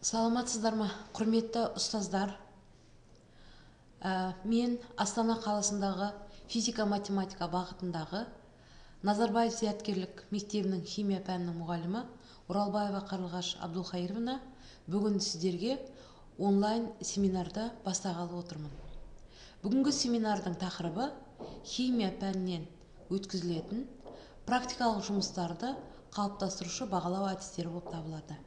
Саламатсыздар ма, құрметті ұстаздар? Мен Астана қаласындағы физика-математика бағытындағы Назарбаев зияткерлік мектебінің химия пәнінің мұғалімі Оралбаева Қарлығаш Абдулхаировна бүгін сіздерге онлайн семинарды бастағалы отырмын. Бүгінгі семинардың тақырыбы химия пәнінен өткізілетін практикалық жұмыстарды қалыптастырушы бағалау әдістері болып табылады.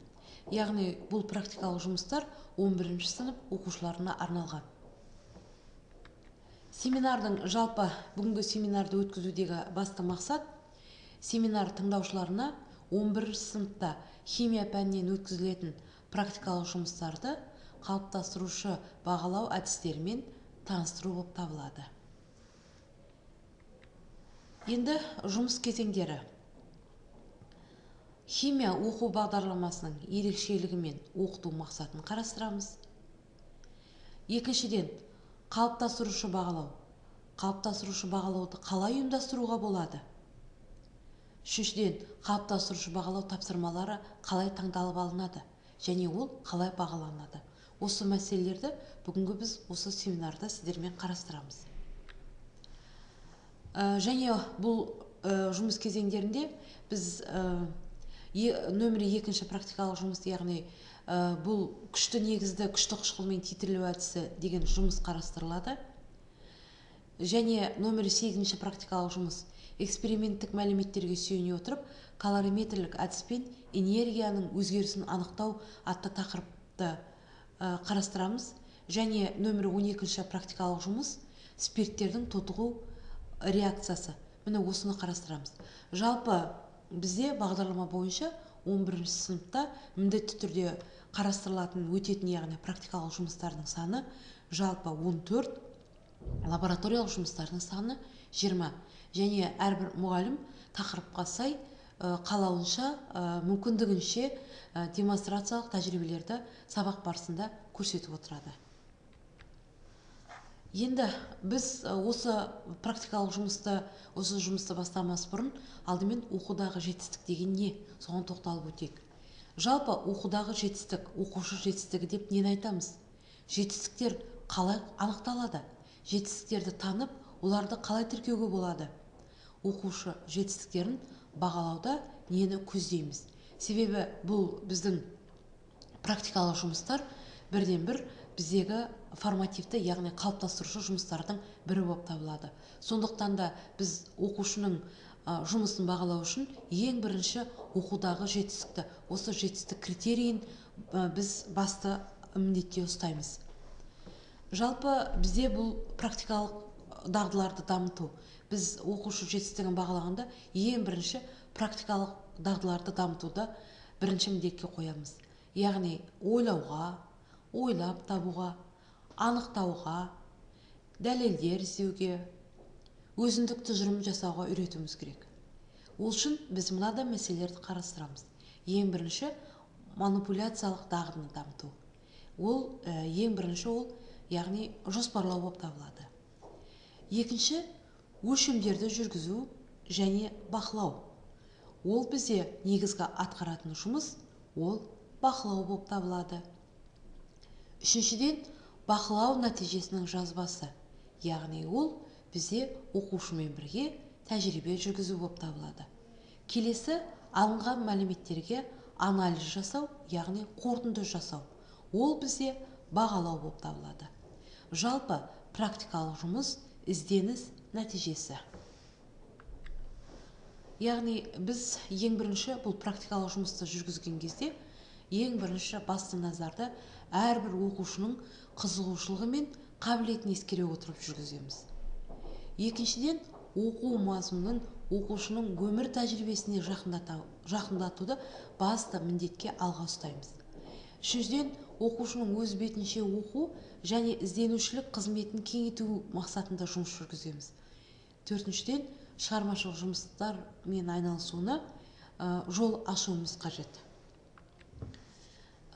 Яғни бұл практикалық жұмыстар 11-ші сынып оқушыларына арналған. Семинардың жалпы бүгінгі семинарды өткізудегі басты мақсат семинар тыңдаушыларына 11-ші сыныпта химия пәнінен өткізілетін практикалық жұмыстарды қалыптастырушы бағалау әдістерімен таныстыру болып табылады. Енді жұмыс кезеңдері. Химия оқу бағдарламасының ерекшелігі мен оқыту мақсатын қарастырамыз. Екіншіден, қалыптастырушы бағалау. Қалыптастырушы бағалауды қалай ұйымдастыруға болады? Үшіншіден, қалыптастырушы бағалау тапсырмалары қалай таңдалып алынады және ол қалай бағаланады? Осы мәселелерді бүгінгі біз осы семинарда сіздермен қарастырамыз. Және бұл жұмыс кезеңдерінде біз нөмірі 2-ші практикалық жұмыс, яғни бұл күшті негізді күшті қышқылмен титрлеу әдісі деген жұмыс қарастырылады. Және нөмірі 8-ші практикалық жұмыс эксперименттік мәліметтерге сүйене отырып калориметрлік әдіспен энергияның өзгерісін анықтау атты тақырыпты қарастырамыз. Және нөмірі 12-ші практикалық жұмыс спирттердің тотығу реакциясы. Міне осыны қарастырамыз. Жалпы бізде бағдарлама бойынша 11-ші сыныпта міндетті түрде қарастырылатын өтетін, яғни практикалық жұмыстардың саны жалпы 14, лабораториялық жұмыстардың саны 20. Және әрбір мұғалім тақырыпқа сай қалауынша мүмкіндігінше демонстрациялық тәжірибелерді сабақ барысында көрсетіп отырады. Енді біз осы практикалық жұмысты бастамас бұрын алдымен оқудағы жетістік деген не? Соған тоқталып өтейік. Жалпы оқудағы жетістік, оқушы жетістігі деп нені айтамыз? Жетістіктер қалай анықталады? Жетістіктерді танып, оларды қалай тіркеуге болады? Оқушы жетістіктерін бағалауда нені көздейміз? Себебі бұл біздің практикалық жұмыстар бірден бір біздегі формативті, яғни қалыптастырушы жұмыстардың бірі болып табылады. Сондықтан да біз оқушының жұмысын бағалау үшін ең бірінші оқудағы жетістікті, осы жетістік критерийін біз басты міндетте ұстаймыз. Жалпы бізде бұл практикалық дағдыларды дамыту. Біз оқушы жетістігін бағалағанда ең бірінші практикалық дағдыларды дамытуды бірінші міндетке қоямыз. Яғни ойлауға, ойлап табуға, анықтауға, дәлелдер іздеуге, өзіндік тұжырым жасауға үйретуіміз керек. Ол үшін біз мынадай мәселелерді қарастырамыз. Ең бірінші манипуляциялық дағдыны дамыту. Ол ең бірінші яғни жоспарлау болып табылады. Екінші, өлшемдерді жүргізу және бақылау. Ол бізде негізгі атқаратын жұмыс, ол бақылау болып табылады. Үшіншіден, бақылау нәтижесінің жазбасы, яғни ол бізде оқушымен бірге тәжірибе жүргізу болып табылады. Келесі, алынған мәліметтерге анализ жасау, яғни қорытынды жасау. Ол бізде бағалау болып табылады. Жалпы практикалық жұмыс ізденіс нәтижесі. Яғни біз ең бірінші бұл практикалық жұмысты жүргізген кезде ең бірінші басты назарды әрбір оқушының қызығушылығы мен қабілетін ескере отырып жүргіземіз. Екіншіден, оқу мазмұнын оқушының өмір тәжірибесіне жақындатуды басты міндетке алға ұстаймыз. Үшіншіден, оқушының өз бетінше оқу және ізденушілік қызметін кеңейту мақсатында жұмыс жүргіземіз. Төртіншіден, шығармашылық жұмыстармен айналысуына жол ашуымыз қажет.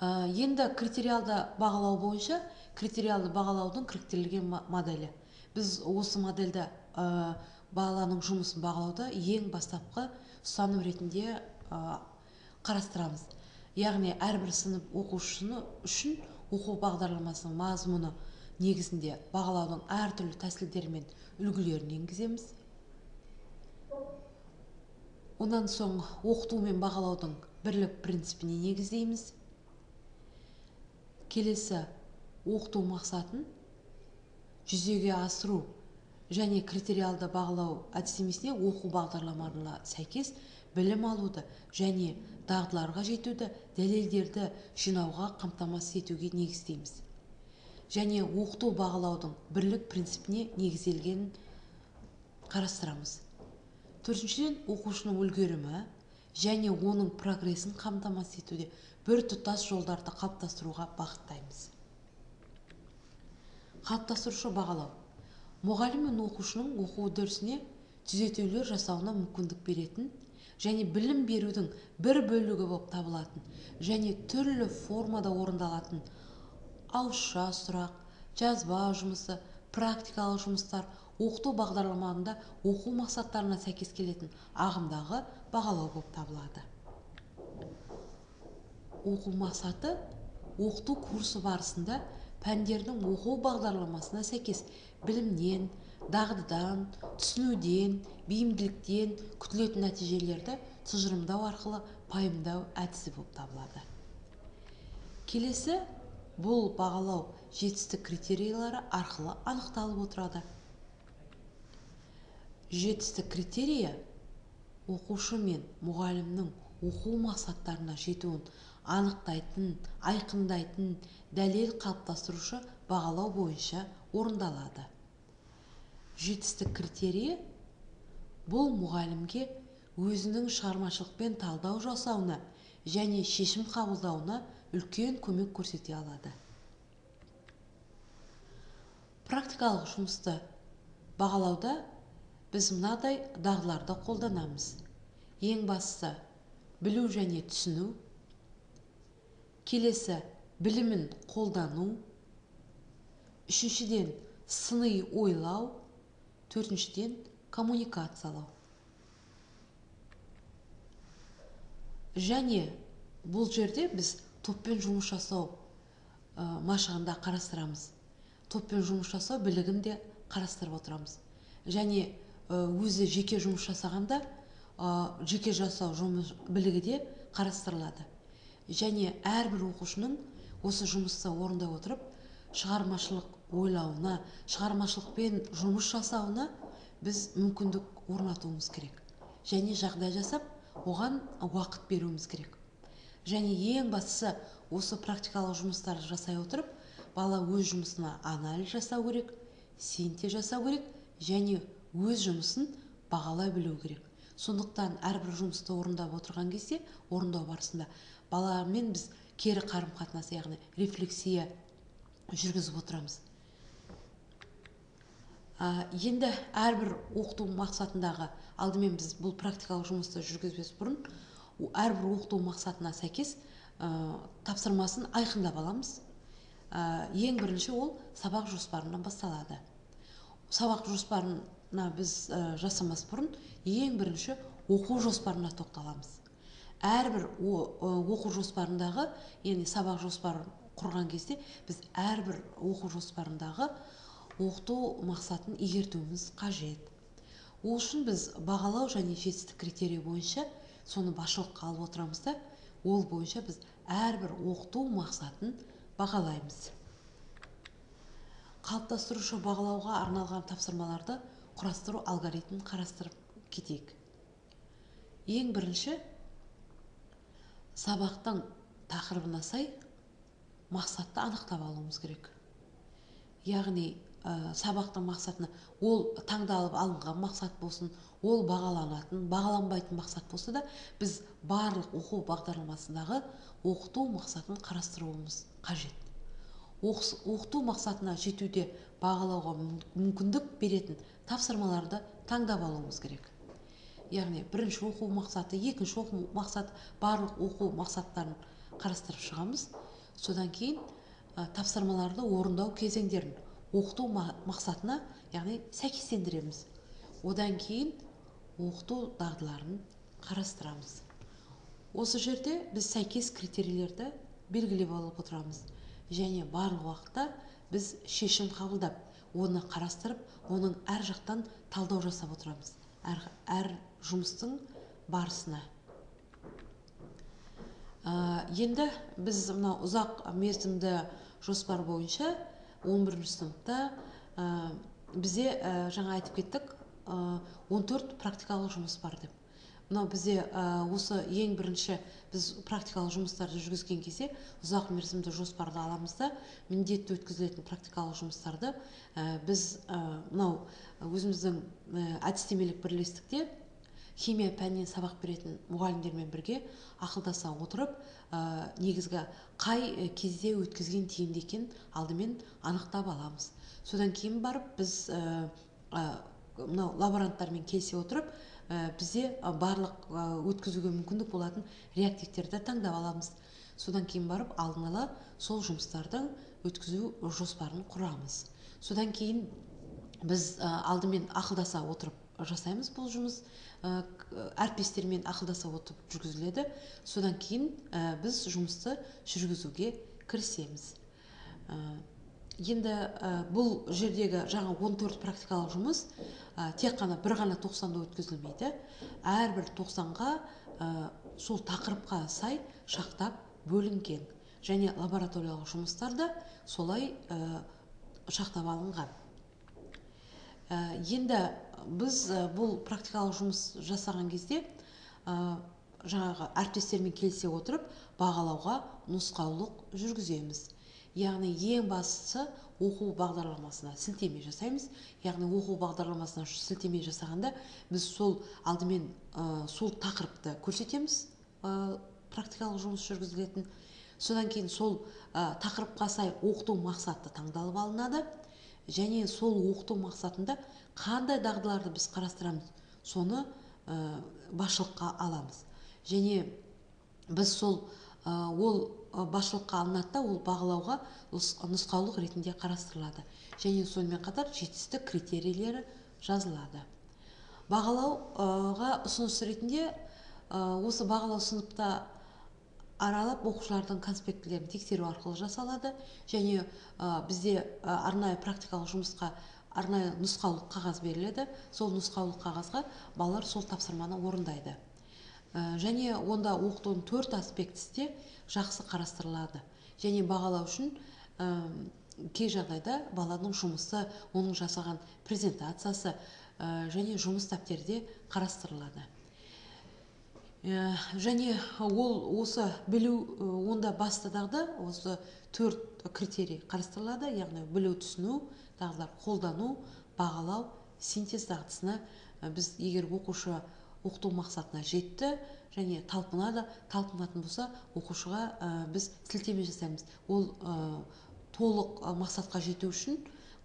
Енді критериалды бағалау бойынша критериалды бағалаудың кіріктірілген моделі. Біз осы модельді баланың жұмысын бағалауда ең бастапқы ұстаным ретінде қарастырамыз. яғни әрбір сынып оқушыны үшін оқу бағдарламасының мазмұны негізінде бағалаудың әртүрлі тәсілдері мен үлгілерін енгіземіз. Онан соң оқыту мен бағалаудың бірлік принципіне негіздейміз. Келесі оқыту мақсатын жүзеге асыру және критериалды бағалау әдістемесіне оқу бағдарламаларына сәйкес білім алуды және дағдыларға жетуді дәлелдерді жинауға қамтамасыз етуге негіздейміз. Және оқыту бағалаудың бірлік принципіне негізделгенін қарастырамыз. Төртіншіден, оқушының үлгерімі және оның прогресін қамтамасыз етуде бір тұтас жолдарды қалыптастыруға бағыттаймыз. Қалыптастырушы бағалау. Мұғалім мен оқушының оқу үдерісіне түзетулер жасауына мүмкіндік беретін және білім берудің бір бөлігі болып табылатын және түрлі формада орындалатын ауызша сұрақ, жазба жұмысы, практикалық жұмыстар оқыту бағдарламаларында оқу мақсаттарына сәйкес келетін ағымдағы бағалау болып табылады. Оқу мақсаты оқыту курсы барысында пәндердің оқу бағдарламасына сәйкес білімнен, дағдыдан, түсінуден, бейімділіктен күтілетін нәтижелерді тұжырымдау арқылы пайымдау әдісі болып табылады. Келесі, бұл бағалау жетістік критериялары арқылы анықталып отырады. Жетістік критерийі оқушы мен мұғалімнің оқу мақсаттарына жетуін анықтайтын, айқындайтын дәлел қалыптастырушы бағалау бойынша орындалады. Жетістік критерийі бұл мұғалімге өзінің шығармашылықпен талдау жасауына және шешім қабылдауына үлкен көмек көрсете алады. Практикалық жұмысты бағалауда біз мынадай дағдыларды қолданамыз. Ең бастысы білу және түсіну. Келесі білімін қолдану. Үшіншіден сыни ойлау. Төртіншіден коммуникациялау. Және бұл жерде біз топпен жұмыс жасау машығында қарастырамыз. Топпен жұмыс жасау білігін де қарастырып отырамыз. Және өзі жеке жұмыс жасағанда жеке жасау жұмыс білігі де қарастырылады. Және әрбір оқушының осы жұмысты орындай отырып шығармашылық ойлауына, шығармашылықпен жұмыс жасауына біз мүмкіндік орнатуымыз керек. Және жағдай жасап, оған уақыт беруіміз керек. Және ең бастысы осы практикалық жұмыстарды жасай отырып, бала өз жұмысына анализ жасау керек, синтез жасау керек және өз жұмысын бағалай білу керек. Сондықтан әрбір жұмысты орындап отырған кезде, орындау барысында баламен біз кері қарым-қатынас, яғни рефлексия жүргізіп отырамыз. Енді әрбір оқыту мақсатындағы, алдымен біз бұл практикалық жұмысты жүргізбес бұрын, әрбір оқыту мақсатына сәйкес тапсырмасын айқындап аламыз. Ең бірінші ол сабақ жоспарынан басталады. Сабақ жоспарына біз жасамас бұрын, ең бірінші оқу жоспарына тоқталамыз. Әрбір оқу жоспарындағы, яғни сабақ жоспарын құрған кезде, біз әрбір оқу жоспарындағы оқыту мақсатын егертуіміз қажет. Ол үшін біз бағалау және жетістік критерий бойынша соны басшылыққа алып отырамыз да, ол бойынша біз әрбір оқыту мақсатын бағалаймыз. Қалыптастырушы бағалауға арналған тапсырмаларды құрастыру алгоритмін қарастырып кетейік. Ең бірінші, сабақтың тақырыбына сай мақсатты анықтап алуымыз керек. Яғни сабақтың мақсатына ол таңдалып алынған мақсат болсын, ол бағаланатын, бағаланбайтын мақсат болса да, біз барлық оқу бағдарламасындағы оқыту мақсатын қарастыруымыз қажет. Оқыту мақсатына жетуде бағалауға мүмкіндік беретін тапсырмаларды таңдап алуымыз керек. Яғни бірінші оқу мақсаты, екінші оқу мақсат, барлық оқу мақсаттарын қарастырып шығамыз. Содан кейін тапсырмаларды орындау кезеңдерін оқыту мақсатына, яғни сәйкестендіреміз. Одан кейін оқыту дағдыларын қарастырамыз. Осы жерде біз сәйкес критерийлерді белгілеп алып отырамыз, және барлық уақытта біз шешім қабылдап, оны қарастырып, оның әр жақтан талдау жасап отырамыз, әр жұмыстың барысына. Енді біз мына ұзақ мерзімді жоспар бойынша 11 сыныпта бізде жаңа айтып кеттік, 14 практикалық жұмыс бар деп. Мынау бізде осы ең бірінші біз практикалық жұмыстарды жүргізген кезде ұзақ мерзімді жоспарды аламыз да, міндетті өткізілетін практикалық жұмыстарды біз мынау өзіміздің әдістемелік бірлестікте химия пәнінен сабақ беретін мұғалімдермен бірге ақылдаса отырып, негізгі қай кезде өткізген тиімді екенін алдымен анықтап аламыз. Содан кейін барып біз мынау лаборанттармен келісе отырып, бізде барлық өткізуге мүмкіндік болатын реактивтерді таңдап аламыз. Содан кейін барып алдын ала сол жұмыстардың өткізу жоспарын құрамыз. Содан кейін біз алдымен ақылдаса отырып жасаймыз бұл жұмыс, әріптестермен ақылдаса отырып жүргізіледі. Содан кейін біз жұмысты жүргізуге кірісеміз. Енді бұл жердегі жаңа 14 практикалық жұмыс тек қана бір ғана 90-да өткізілмейді. Әрбір 90-ға сол тақырыпқа сай шақтап бөлінген, және лабораториялық жұмыстарда солай шақтап алынған. Енді біз бұл практикалық жұмыс жасаған кезде жаңағы әріптестермен келісе отырып бағалауға нұсқаулық жүргіземіз. Яғни ең бастысы оқу бағдарламасына сілтеме жасаймыз. Яғни оқу бағдарламасына сілтеме жасағанда біз сол алдымен сол тақырыпты көрсетеміз, практикалық жұмыс жүргізілетін. Содан кейін сол тақырыпқа сай оқыту мақсаты таңдалып алынады, және сол оқыту мақсатында қандай дағдыларды біз қарастырамыз, соны басшылыққа аламыз. Және біз сол ол басшылыққа алынады да, ол бағалауға нұсқаулық ретінде қарастырылады. Және сонымен қатар жетістік критерийлері жазылады. Бағалауға ұсыныс ретінде осы бағалау сыныпта аралап оқушылардың конспектілерін тексеру арқылы жасалады. Және бізде арнайы практикалық жұмысқа арнайы нұсқаулық қағаз беріледі. Сол нұсқаулық қағазға балалар сол тапсырманы орындайды. Және онда оқытудың 4 аспектісі де жақсы қарастырылады. Және бағалау үшін кей жағдайда баланың жұмысы, оның жасаған презентациясы және жұмыс дәптері қарастырылады. Және ол осы білу, онда басты дағды осы 4 критерий қарастырылады. Яғни білу, түсіну дағдылар, қолдану, бағалау, синтез дағдысына біз егер оқушы оқыту мақсатына жетті және талпынатын болса, оқушыға біз сілтеме жасаймыз. Ол толық мақсатқа жету үшін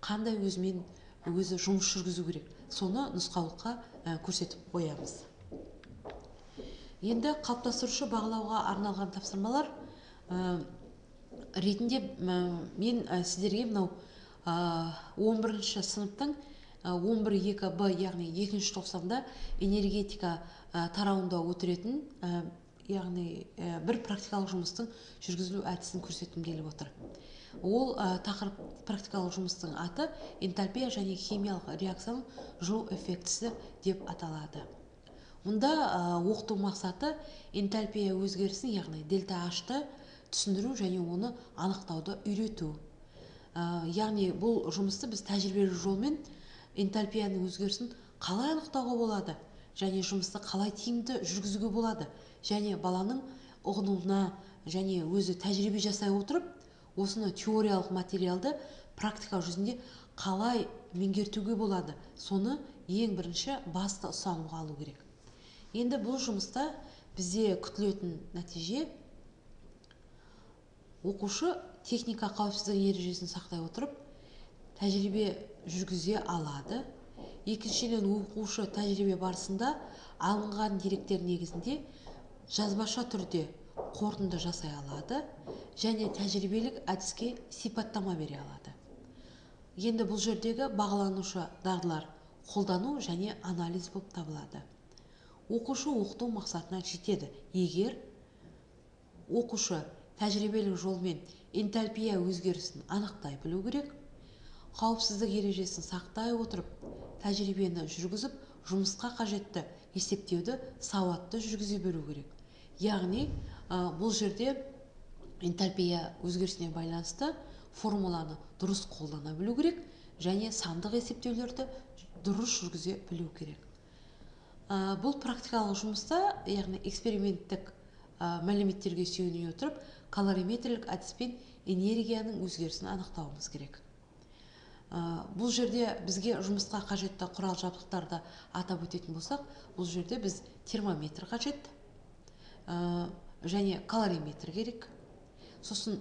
қандай өзі жұмыс жүргізу керек, соны нұсқаулыққа көрсетіп қоямыз. Енді қалыптастырушы бағалауға арналған тапсырмалар ретінде мен сіздерге мынау 11 сыныптың 11.2Б, яғни 2-ші тоқсанда энергетика тарауында өтіретін, яғни бір практикалық жұмыстың жүргізілу әдісін көрсеткім келіп отыр. Ол тақырып практикалық жұмыстың аты энтальпия және химиялық реакцияның жылу эффектісі деп аталады. Мұнда оқыту мақсаты энтальпия өзгерісін, яғни дельта H-ты түсіндіру және оны анықтауды үйрету. Яғни бұл жұмысты біз тәжірибелік жолмен энтальпияның өзгерісін қалай анықтауға болады, және жұмысты қалай тиімді жүргізуге болады, және баланың ұғынуына және өзі тәжірибе жасай отырып, осыны теориялық материалды практика жүзінде қалай меңгертуге болады, соны ең бірінші басты ұстанымға алу керек. Енді бұл жұмыста бізде күтілетін нәтиже: оқушы техника қауіпсіздігі ережесін сақтай отырып тәжірибе жүргізе алады. Екіншіден, оқушы тәжірибе барысында алынған деректер негізінде жазбаша түрде қорытынды жасай алады және тәжірибелік әдіске сипаттама бере алады. Енді бұл жердегі бағаланушы дағдылар қолдану және анализ болып табылады. Оқушы оқыту мақсатына жетеді, егер оқушы тәжірибелік жолмен энтальпия өзгерісін анықтай білу керек. Қауіпсіздік ережесін сақтай отырып, тәжірибені жүргізіп, жұмысқа қажетті есептеуді сауатты жүргізе беру керек. Яғни, бұл жерде энтальпия өзгерісіне байланысты формуланы дұрыс қолдана білу керек және сандық есептеулерді дұрыс жүргізе білу керек. Бұл практикалық жұмыста, яғни эксперименттік мәліметтерге сүйене отырып, калориметрлік әдіспен энергияның өзгерісін анықтауымыз керек. Бұл жерде бізге жұмысқа қажетті құрал жабдықтарды атап өтетін болсақ, бұл жерде біз термометр қажет және калориметр керек. Сосын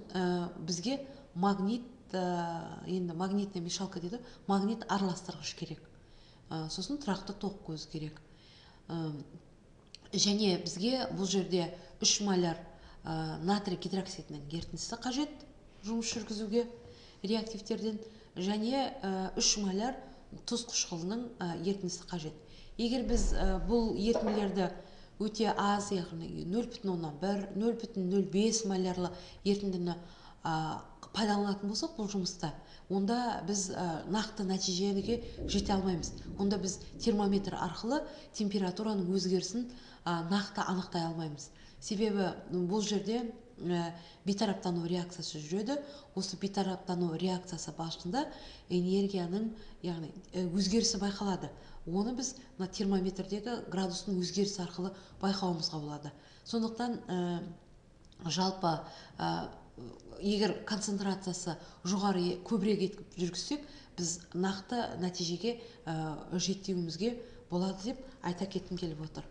бізге магнит, енді магнитная мешалка дейді, магнит араластырғыш керек. Сосын тұрақты тоқ көз керек. Және бізге бұл жерде 3 моляр натрий гидроксидінің ерітіндісі қажет жұмыс жүргізуге реактивтерден, және 3 моляр тұз қышқылының ерітіндісі қажет. Егер біз бұл ерітінділерді өте аз, яғни 0,1, 0,05 молярлы ерітіндіні пайдаланатын болсақ бұл жұмыста, онда біз нақты нәтижеге жете алмаймыз. Онда біз термометр арқылы температураның өзгерісін нақты анықтай алмаймыз. Себебі бұл жерде бейтараптану реакциясы жүреді. Осы бейтараптану реакциясы барысында энергияның, яғни өзгерісі байқалады. Оны біз термометрдегі градустың өзгерісі арқылы байқауымызға болады. Сондықтан жалпы егер концентрациясы жоғары көбірек етіп жүргізсек, біз нақты нәтижеге жетуімізге болады деп айта кеткім келіп отыр.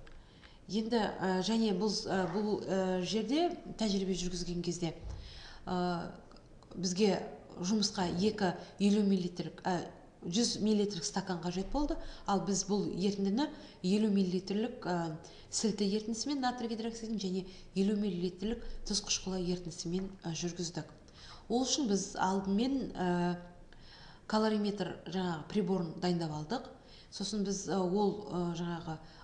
Енді және бұл жерде тәжірибе жүргізген кезде бізге жұмысқа 50 миллилитрік 100 миллилитрік стакан қажет болды, ал біз бұл ерітіндіні 50 миллилитрік сілті ерітіндісімен натрий гидроксидін және 50 миллилитрік тұз қышқылы ерітіндісімен жүргіздік. Ол үшін біз алдымен калориметр приборын дайындап алдық. Сосын біз ол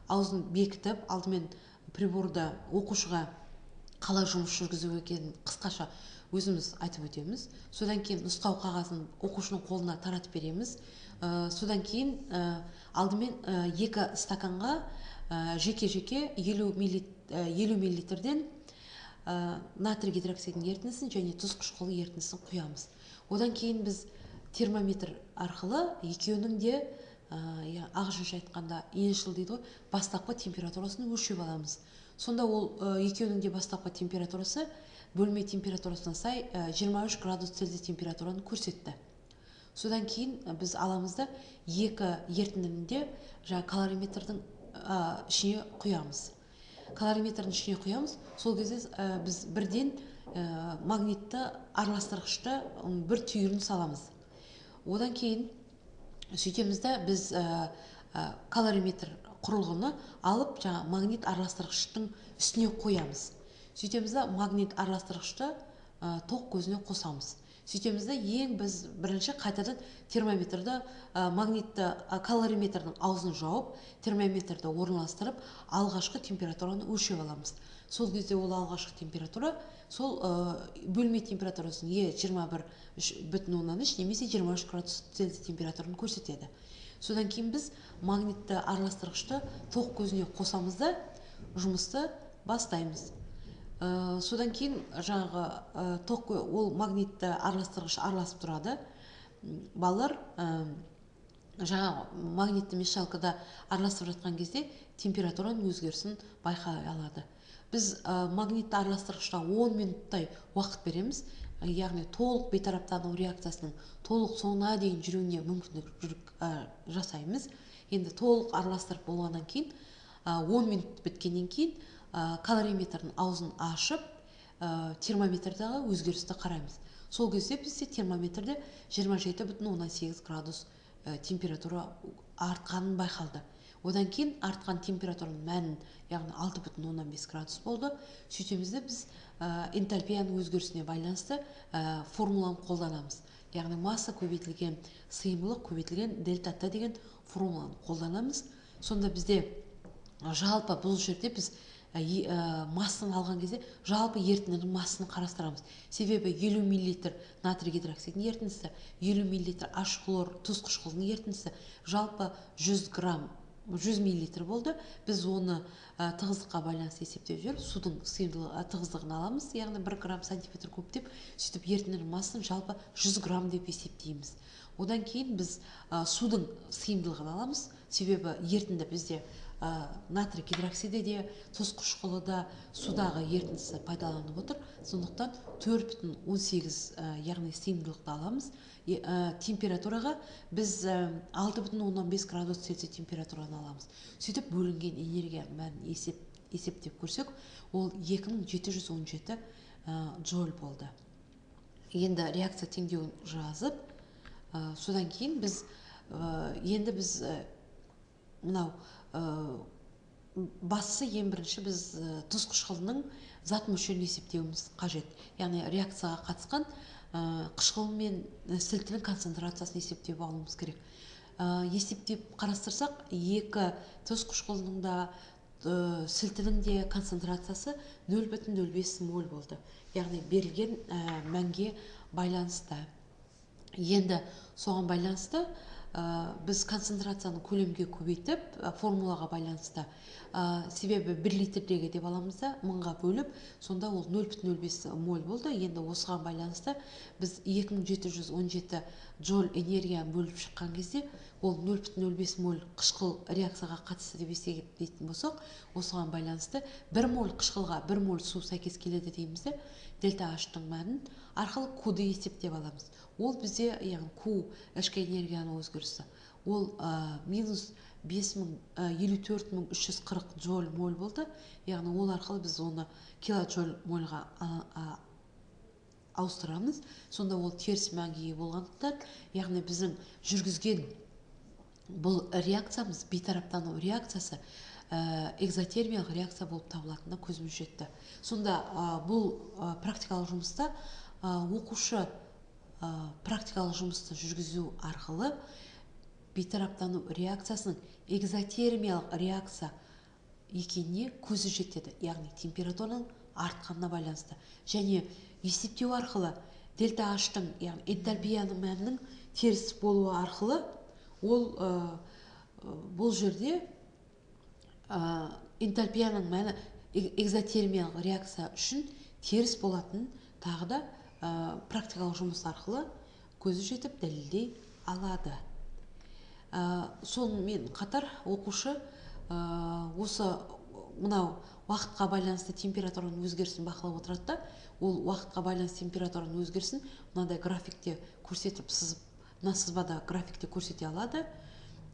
аузын бекітіп, алдымен приборды оқушыға қалай жұмыс жүргізу екенін қысқаша өзіміз айтып өтеміз. Содан кейін нұсқау қағазын оқушының қолына таратып береміз. Содан кейін алдымен 2 стаканға жеке-жеке 50 миллилитрден натрий гидроксидінің ерітіндісін және тұз қышқылы ерітіндісін құямыз. Одан кейін біз термометр арқылы екеуінің де ағылшынша айтқанда initial дейді ғой, бастапқы температурасын өлшеп аламыз. Сонда ол екеуінің де бастапқы температурасы бөлме температурасына сай 23 градус Цельсий температураны көрсетті. Содан кейін біз аламызда 2 ерітіндінің де калориметрдің ішіне құямыз. Калориметрдің ішіне құямыз. Сол кезде біз бірден магнитті араластырғышты бір түйірін саламыз. Одан кейін сөйтемізді біз калориметр құрылғыны алып магнит араластырғыштың үстіне қоямыз. Сөйтемізді магнит араластырғышты тоқ көзіне қосамыз. Сөйтемізді біз бірінші қайтадан термометрді калориметрдің аузын жауып, термометрді орналастырып, алғашқы температураны өлшеп аламыз. Сол кезде ол алғашқы температура сол бөлме температурасын 21,3 немесе 23 градус Цельсий температураны көрсетеді. Содан кейін біз магнитті араластырғышты тоқ көзіне қосамыз да жұмысты бастаймыз. Содан кейін ол магнитті араластырғыш араласып тұрады. Балалар магнитті мешалкада араластырып жатқан кезде температураның өзгерісін байқай алады. Біз магнитті араластырғышта 10 минуттай уақыт береміз. Яғни толық бейтараптану реакциясының толық соңына дейін жүруіне мүмкіндік жасаймыз. Енді толық араластырып болғаннан кейін 10 минут біткеннен кейін калориметрдің аузын ашып термометрдағы өзгерісті қараймыз. Сол кезде бізде термометрде 27,18 градус температура артқанын байқалды. Одан кейін артқан температураның мәнін, яғни 6,15 градус болды. Сөйтемізді біз энтальпияның өзгерісіне байланысты формуланы қолданамыз. Яғни масса көбейтілген сыйымдылық көбейтілген дельта Т деген формуланы қолданамыз. Сонда бізде жалпы бұл жерде біз массын алған кезде жалпы ерітіндінің массын қарастырамыз. Себебі 50 мл натрий гидроксидінің ерітіндісі, 50 мл аш хлор тұз қышқылының ерітіндісі, жалпы 100 грамм 100 мл болды. Біз оны тығыздыққа байланысты есептеп жүріп, судың тығыздығын аламыз, яғни 1 грамм сантиметр куб деп, сөйтіп ерітіндінің масын жалпы 100 грамм деп есептейміз. Одан кейін біз судың сыйымдылығын аламыз, себебі ерітінді бізде натрий гидроксиді де, тұз қышқылы да, судағы ерітіндісі пайдаланып отыр. Сондықтан 4,18 яғни сыйымдылықты аламыз. Температураға біз 6,15 градус Цельсий температураны аламыз. Сөйтіп бөлінген энергия мәнін есептеп көрсек, ол 2717 джоуль болды. Енді реакция теңдеуін жазып, содан кейін біз мынау басы ең бірінші біз тұз қышқылының зат мөлшерін есептеуіміз қажет. Яғни реакцияға қатысқан қышқыл мен сілтінің концентрациясын есептеп алуымыз керек. Есептеп қарастырсақ, екі тұз қышқылының да сілтінің де концентрациясы 0,05 моль болды. Яғни берілген мәнге байланысты. Енді соған байланысты біз концентрацияны көлемге көбейтіп, формулаға байланысты, себебі 1 литрдегі деп аламыз да, 1000-ға бөліп, сонда ол 0,05 моль болды. Енді осыған байланысты біз 2717 джоуль энергияны бөліп шыққан кезде, ол 0,05 моль қышқыл реакцияға қатысты деп есептейтін болсақ, осыған байланысты 1 моль қышқылға 1 моль су сәйкес келеді дейміз де, дельта H-тың мәнін арқылы Q-ды есептеп аламыз. Ол бізде, яғни Q ішкі энергияның өзгерісі, ол минус 54440 джоуль моль болды. Яғни ол арқылы біз оны килоджоуль мольға ауыстырамыз. Сонда ол теріс мәнге болғандықтан, яғни біздің жүргізген бұл реакциямыз, бейтараптану реакциясы экзотермиялық реакция болып табылатынына көзіміз жетті. Сонда бұл практикалық жұмыста оқушы практикалық жұмысты жүргізу арқылы бейтараптану реакциясының экзотермиялық реакция екеніне көзі жетеді, яғни температураның артқанына байланысты. Және есептеу арқылы дельта H-тың, яғни энтальпияның мәнінің теріс болуы арқылы бұл жерде энтальпияның мәні экзотермиялық реакция үшін теріс болатын тағы да практикалық жұмыс арқылы көзі жетіп дәлелдей алады. Сонымен қатар оқушы осы мынау уақытқа байланысты температураның өзгерісін бақылап отырады да, ол уақытқа байланысты температураның өзгерісін мынадай графикте көрсетіп, мына сызбада графикте көрсете алады.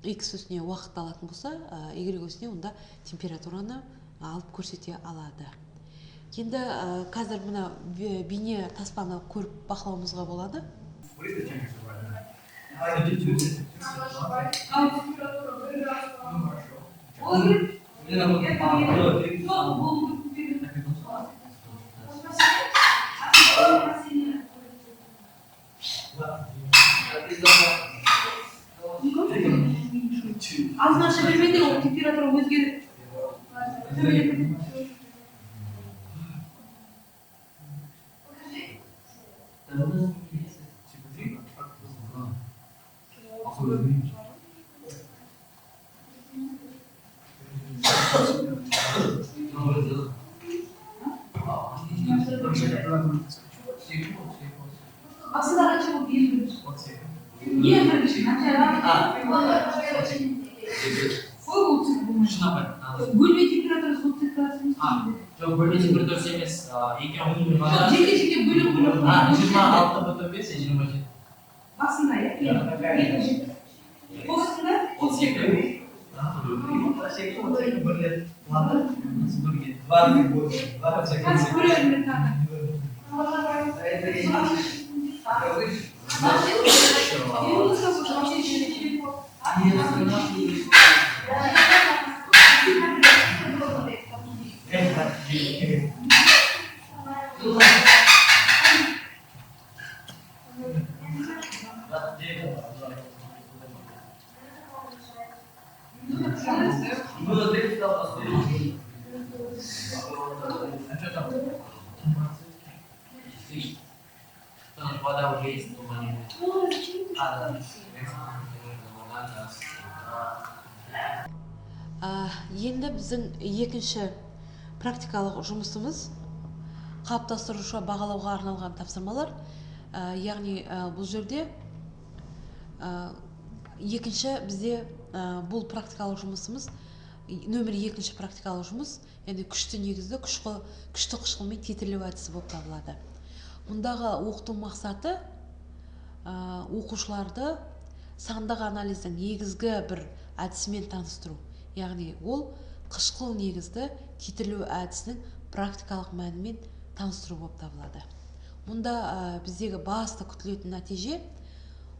X үстіне уақыт алатын болса, Y үстіне онда температураны алып көрсете алады. Енді қазір мына бейне таспаны көріп бақылауымызға болады. Азнаша бермейді, ол температура өзгеріп. Aslında açık bir niye böyle bir şey? Бөлме температурасы сол температурасы. Жоқ, бөлме температурасы емес, екеуінің ғана. Жеке бөліп 26,5 27. Басында, иә? Осында 32. вода уже есть, но они... Ой, зачем ты А, да. Енді біздің екінші практикалық жұмысымыз қалыптастырушы бағалауға арналған тапсырмалар. Яғни бұл жерде екінші бізде бұл практикалық жұмысымыз нөмір екінші практикалық жұмыс, яғни күшті негізді күшті қышқылмен титрлеу әдісі болып табылады. Мұндағы оқыту мақсаты оқушыларды сандық анализдің негізгі бір әдісімен таныстыру. Яғни ол қышқыл негізді титрлеу әдісінің практикалық мәнімен таныстыру болып табылады. Мұнда біздегі басты күтілетін нәтиже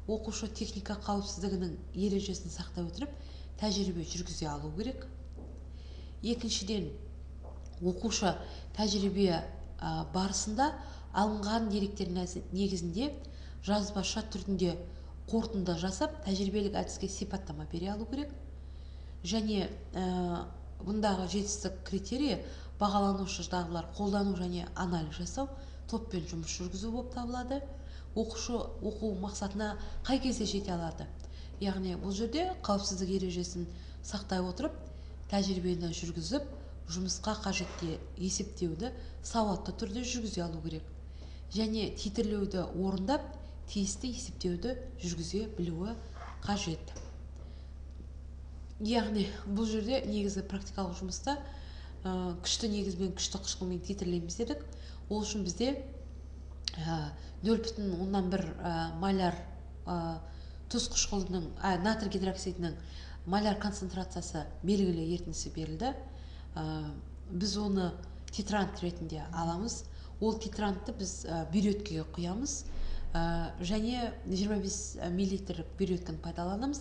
оқушы техника қауіпсіздігінің ережесін сақтай отырып тәжірибе жүргізе алу керек. Екіншіден, оқушы тәжірибе барысында алынған деректер негізінде жазбаша түрінде қорытынды жасап, тәжірибелік әдіске сипаттама бере алу керек. Және бұндағы жетістік критерийі бағаланушы дағдылар қолдану және анализ жасау, топпен жұмыс жүргізу болып табылады. Оқушы оқу мақсатына қай кезде жете алады? Яғни бұл жерде қауіпсіздік ережесін сақтай отырып, тәжірибені жүргізіп, жұмысқа қажетті есептеуді сауатты түрде жүргізе алу керек. Және титрлеуді орындап, тиісті есептеуді жүргізе білуі қажет. Яғни бұл жерде негізі практикалық жұмыста күшті негізбен күшті қышқылмен титрлейміз дедік. Ол үшін бізде 0,1 маляр тұз қышқылының натрий гидроксидінің маляр концентрациясы белгілі ерітіндісі берілді. Біз оны титрант ретінде аламыз. Ол титрантты біз бүйреткеге құямыз және 25 мл бүйреткіні пайдаланамыз.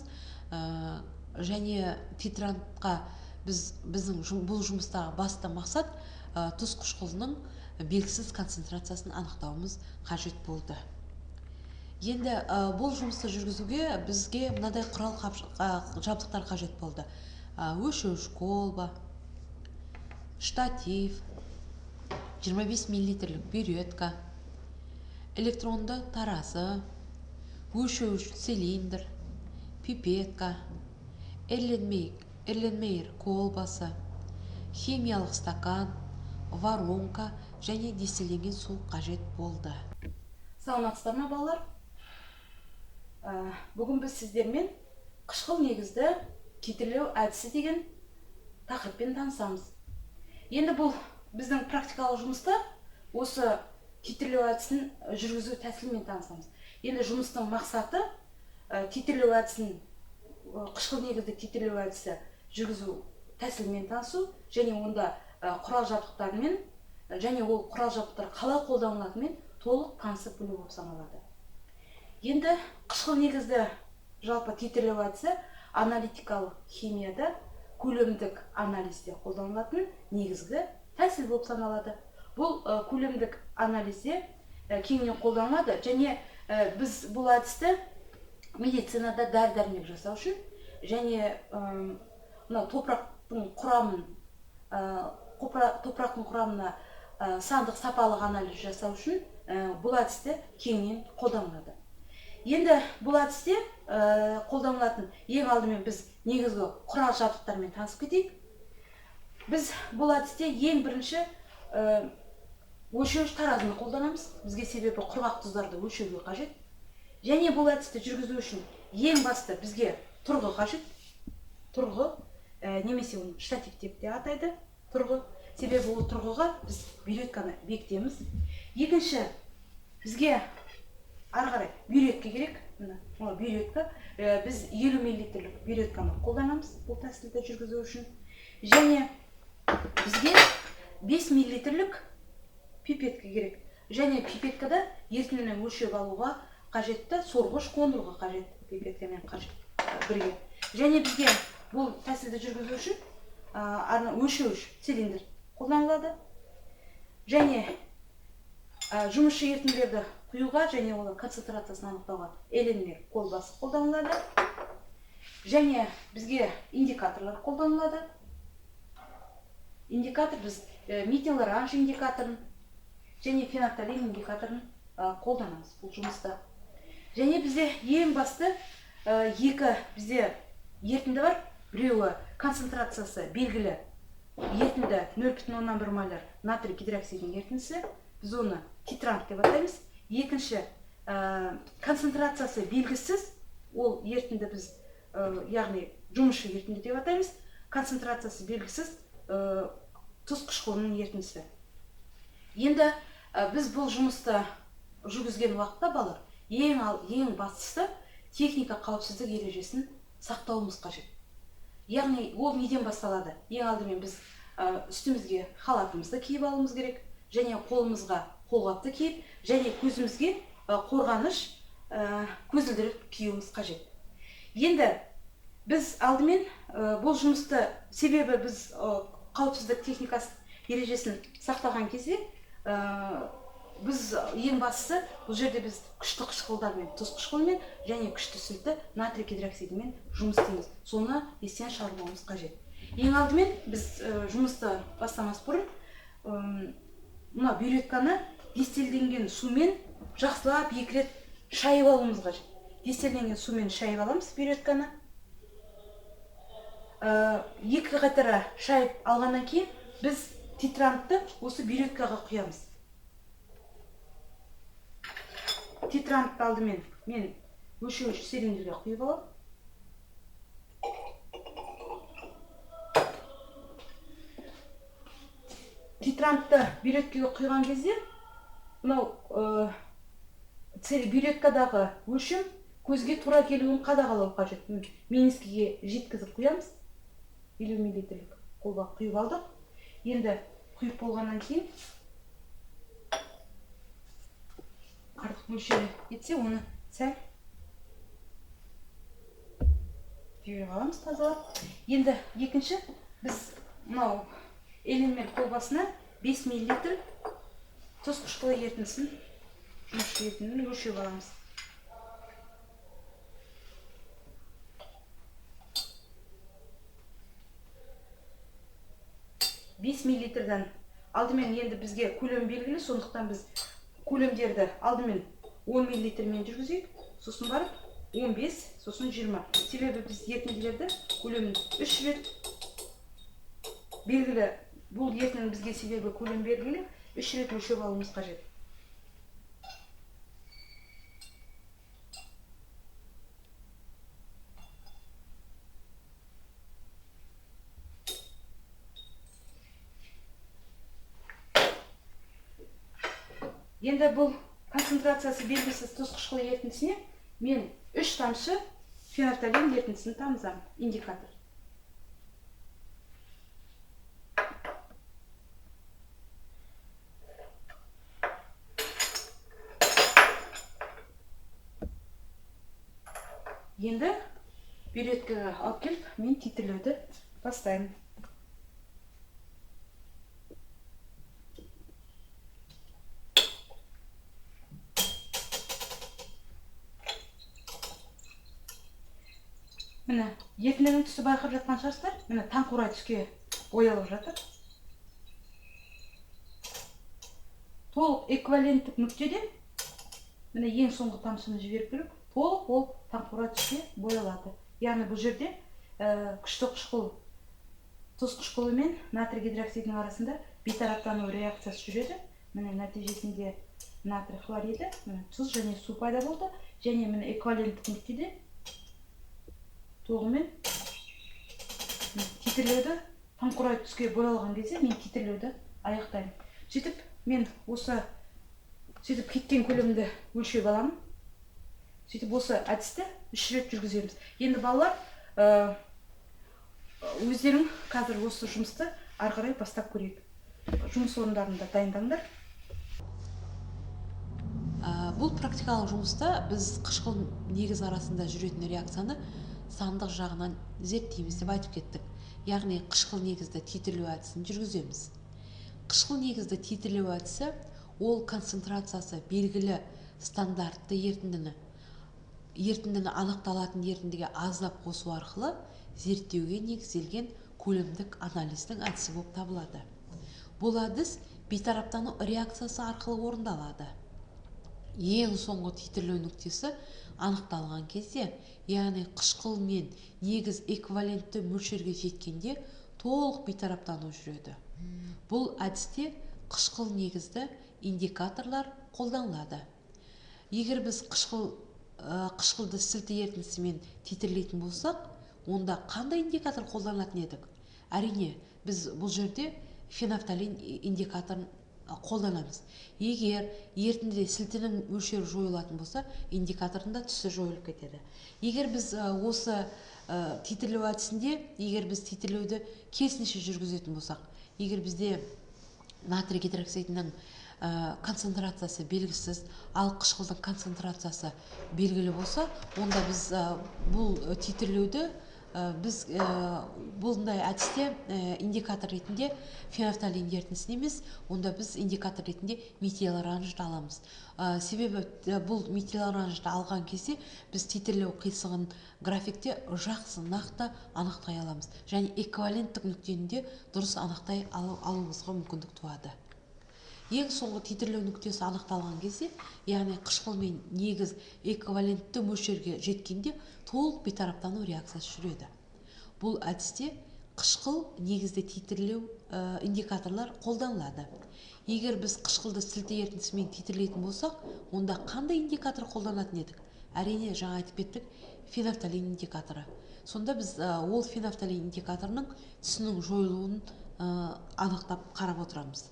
Және титрантқа біздің бұл жұмыстағы басты мақсат тұз қышқылының белгісіз концентрациясын анықтауымыз қажет болды. Енді бұл жұмысты жүргізуге бізге мынадай құрал жабдықтар қажет болды. Өлшеуіш колба, штатив, 25 мл бүйретка, электронды таразы, өлшеуіш цилиндр, пипетка, Эрленмейер колбасы, химиялық стакан, воронка және дистилленген су қажет болды. Саламатсыздар ма балалар? Бүгін біз сіздермен қышқыл негізді титрлеу әдісі деген тақырыппен танысамыз. Енді бұл біздің практикалық жұмыста осы титрлеу әдісін жүргізу тәсілімен танысамыз. Енді жұмыстың мақсаты титрлеу әдісін, қышқыл негізді титрлеу әдісі жүргізу тәсілімен танысу және онда құрал жабдықтармен және ол құрал жабдықтар қалай қолданылатынымен толық танысып білу болып саналады. Енді қышқыл негізді жалпы титрлеу әдісі аналитикалық химияда көлемдік анализде қолданылатын негізгі тәсіл болып саналады. Бұл көлемдік анализде кеңінен қолданылады және біз бұл әдісті медицинада дәрі-дәрмек жасау үшін және топырақтың құрамына сандық сапалық анализ жасау үшін бұл әдісті кеңінен қолданылады. Енді бұл әдісте қолданылатын ең алдымен біз негізгі құрал жабдықтармен танысып кетейік. Біз бұл әдісте ең бірінші өлшеуіш таразыны қолданамыз. Бізге себебі құрғақ тұздарды өлшеуге қажет. Және бұл әдісті жүргізу үшін ең басты бізге тұрғы қажет. Тұрғы, немесе оны штатив деп те атайды. Тұрғы. Себебі ол тұрғыға біз бүйретканы бекітеміз. Екінші, бізге ары қарай бүйретке керек. Бүйреткі. Біз 50 мл бүйретканы қолданамыз бұл тәсілді жүргізу үшін. Және бізге 5 мл пипетка керек. Және пипеткада ерітіндіні өлшеп алуға қажетті сорғыш қондырғы қажет, пипеткамен қажет бірге. Және бізге бұл тәсілді жүргізу үшін өлшеуіш цилиндр қолданылады. Және жұмысшы ерітінділерді құюға және олар концентрациясын анықтауға Эрленмейер колбасы қолданылады. Және бізге индикаторлар қолданылады. Индикатор біз метил оранж индикаторын және фенолфталин индикаторын қолданамыз бұл жұмыста. Және бізде ең басты екі бізде ерітінді бар. Біреуі концентрациясы белгілі ерітінді 0,1 моляр натрий гидроксидінің ерітіндісі. Біз оны титрант деп атаймыз. Екінші концентрациясы белгісіз, ол ерітінді біз яғни жұмысшы ерітінді деп атаймыз. Концентрациясы белгісіз тұз қышқылының ерітіндісі. Енді біз бұл жұмысты жүргізген уақытта балалар ең бастысы техника қауіпсіздік ережесін сақтауымыз қажет. Яғни ол неден басталады? Ең алдымен біз үстімізге халатымызды киіп алуымыз керек, және қолымызға қолғапты киіп, және көзімізге қорғаныш көзілдірік киюіміз қажет. Енді біз алдымен бұл жұмысты, себебі біз қауіпсіздік техникасы ережесін сақтаған кезде біз ең бастысы бұл жерде біз күшті қышқылдармен, тұз қышқылымен және күшті сүлті натрий гидроксидімен жұмыс істейміз. Соны естен шығармауымыз қажет. Ең алдымен біз жұмысты бастамас бұрын мына бүйретканы дистелденген сумен жақсылап 2 рет шайып алуымыз қажет. Дистелденген сумен шайып аламыз бүйретканы. 2 қайтара шайып алғаннан кейін біз титрантты осы бүйреткаға құямыз. Титрантты алдымен мен өлшеуіш цилиндрге құйып аламын. Титрантты бүйреткаға құйған кезде мынау бүйреткадағы өлшем көзге тура келуін қадағалау қажет. Менискеге жеткізіп құямыз. 50 мл қолға құйып алдық. Енді құйып болғаннан кейін артық мөлшері етсе, оны сәл жіберіп аламыз тазалап. Енді екінші біз мынау элемент қолбасына 5 мл тұз қышқылы ерітіндісін жұмысшы ерітіндіні өлшеп аламыз. миллилитрден алдымен енді бізге көлем белгілі, сондықтан біз көлемдерді алдымен 10 мл-мен жүргізейік, сосын барып 15, сосын 20. Себебі біз ерітінділерді көлемін 3 рет белгілі, бұл ерітіннің бізге себебі көлем белгілі 3 рет өлшеп алуымыз қажет. Енді бұл концентрациясы белгісіз тұз қышқылы ерітіндісіне мен 3 тамшы фенолфталин ерітіндісін тамызамын, индикатор. Енді бүйреткаға алып келіп, мен титрлеуді бастаймын. Міне, ерітіндінің түсі байқап жатқан шығарсыздар. Міне, таңқурай түске боялып жатыр. Толық эквиваленттік нүктеден, міне ең соңғы тамшыны жіберіп келіп, толық ол таңқурай түске боялады. Яғни бұл жерде күшті қышқыл, тұз қышқылы мен натрий гидроксидінің арасында бейтараптану реакциясы жүреді. Міне нәтижесінде натрий хлориді, тұз және су пайда болды. Және міне эквиваленттік нүктеде тоғымен титрлеуді таңқурай түске боялған кезде мен титрлеуді аяқтаймын. Сөйтіп мен осы кеткен көлемді өлшеп аламын. Сөйтіп осы әдісті 3 рет жүргіземіз. Енді балалар өздерің қазір осы жұмысты ары қарай бастап көрейік. Жұмыс орындарында дайындаңдар. Бұл практикалық жұмыста біз қышқыл негіз арасында жүретін реакцияны сандық жағынан зерттейміз деп айтып кеттік. Яғни қышқыл негізді титрлеу әдісін жүргіземіз. Қышқыл негізді титрлеу әдісі ол концентрациясы белгілі стандартты ерітіндіні анықталатын ерітіндіге аздап қосу арқылы зерттеуге негізделген көлемдік анализдің әдісі болып табылады. Бұл әдіс бейтараптану реакциясы арқылы орындалады. ең соңғы титрлеу нүктесі анықталған кезде, яғни қышқыл мен негіз эквивалентті мөлшерге жеткенде толық бейтараптану жүреді. Бұл әдісте қышқыл негізді индикаторлар қолданылады. Егер біз қышқылды сілті ерітіндісімен титрлейтін болсақ, онда қандай индикатор қолданатын едік? Әрине, біз бұл жерде фенофталин индикаторын қолданамыз. Егер ерітіндіде сілтінің мөлшері жойылатын болса, индикатордың да түсі жойылып кетеді. Егер біз осы титрлеу әдісінде, егер біз титрлеуді керісінше жүргізетін болсақ, егер бізде натрий гидроксидінің концентрациясы белгісіз, ал қышқылдың концентрациясы белгілі болса, онда біз бұл титрлеуді біз бұлдай әдісте индикатор ретінде фенофталин ерітіндісін емес, онда біз индикатор ретінде метил оранжды аламыз. Себебі бұл метил оранжды алған кезде біз титрлеу қисығын графикте жақсы нақты анықтай аламыз. Және эквиваленттік нүктені де дұрыс анықтай алуымызға мүмкіндік туады. Ең соңғы титрлеу нүктесі анықталған кезде, яғни қышқыл мен негіз эквивалентті мөлшерге жеткенде толық бейтараптану реакциясы жүреді. Бұл әдісте қышқыл негізді титрлеу индикаторлар қолданылады. Егер біз қышқылды сілті ерітіндісімен титрлейтін болсақ, онда қандай индикатор қолданатын едік? Әрине, жаңа айтып кеттік, фенофталин индикаторы. Сонда біз ол фенофталин индикаторының түсінің жойылуын анықтап қарап отырамыз.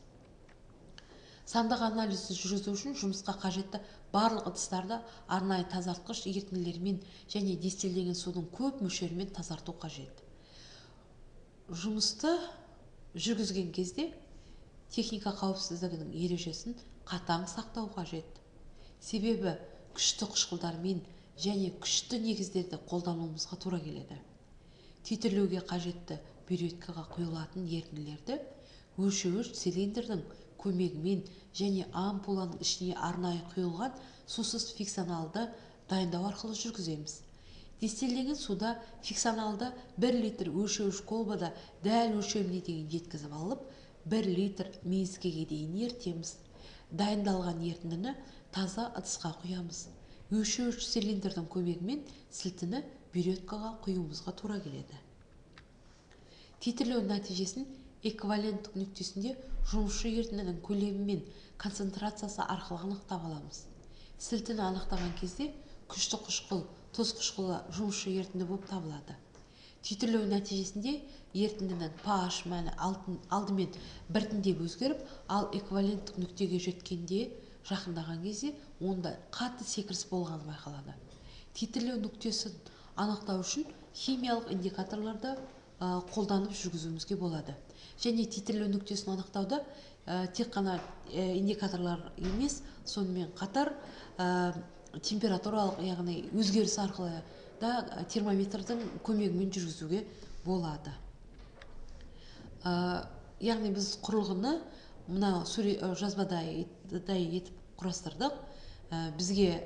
Сандық анализді жүргізу үшін жұмысқа қажетті барлық ыдыстарды арнайы тазартқыш ерітінділермен және дистилдеген судың көп мөлшерімен тазарту қажет. Жұмысты жүргізген кезде техника қауіпсіздігінің ережесін қатаң сақтау қажет. Себебі күшті қышқылдармен және күшті негіздерді қолдануымызға тура келеді. Титрлеуге қажетті бюреткаға құйылатын ерітінділерді өлшеуіш цилиндрдің көмегімен және ампуланың ішіне арнайы құйылған сусыз фиксаналды дайындау арқылы жүргіземіз. Дистилдеген суда фиксаналды 1 литр өлшеуіш колбада дәл өлшеміне дейін жеткізіп алып, 1 литр мейізгеге дейін ерітеміз. Дайындалған ерітіндіні таза ыдысқа құямыз. Өлшеуіш цилиндрдің көмегімен сілтіні бюреткаға құюымызға тура келеді. Титрлеу нәтижесін эквиваленттік нүктесінде жұмысшы ерітіндінің көлемі мен концентрациясы арқылы анықтап аламыз. Сілтіні анықтаған кезде күшті қышқыл, тұз қышқылы жұмысшы ерітінді болып табылады. Титрлеу нәтижесінде ерітіндінің pH мәні алдымен біртіндеп өзгеріп, ал эквиваленттік нүктеге жеткенде жақындаған кезде онда қатты секіріс болғаны байқалады. Титрлеу нүктесін анықтау үшін химиялық индикаторларды қолданып жүргізуімізге болады. Және титрлеу нүктесін анықтауда тек қана индикаторлар емес, сонымен қатар температуралық, яғни өзгеріс арқылы да термометрдің көмегімен жүргізуге болады. Яғни біз құрылғыны мына жазбада етіп құрастырдық. Бізге